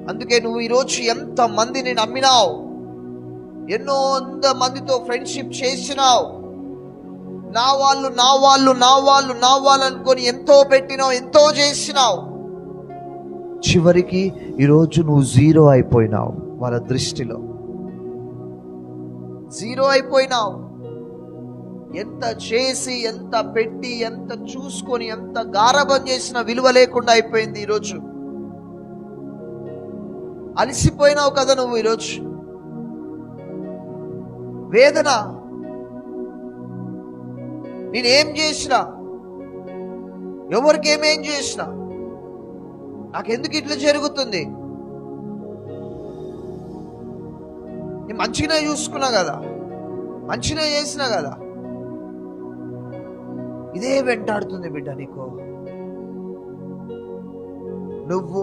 అందుకే నువ్వు ఈరోజు ఎంత మందిని నమ్మినావు, ఎన్నో మందితో ఫ్రెండ్షిప్ చేసినావు, నా వాళ్ళు అనుకొని ఎంతో పెట్టినావు, ఎంతో చేసినావు. చివరికి ఈరోజు నువ్వు జీరో అయిపోయినావు. వాళ్ళ దృష్టిలో జీరో అయిపోయినావు. ఎంత చేసి, ఎంత పెట్టి, ఎంత చూసుకొని, ఎంత గారభం చేసిన విలువ లేకుండా అయిపోయింది. ఈరోజు అలసిపోయినావు కదా నువ్వు. ఈరోజు వేదన, నేనేం చేసినా, ఎవరికి ఏమేం చేసినా, నాకెందుకు ఇట్లా జరుగుతుంది? నేను మంచిగా చూసుకున్నా కదా, మంచిగా చేసినా కదా. ఇదే వెంటాడుతుంది బిడ్డ నీకు. నువ్వు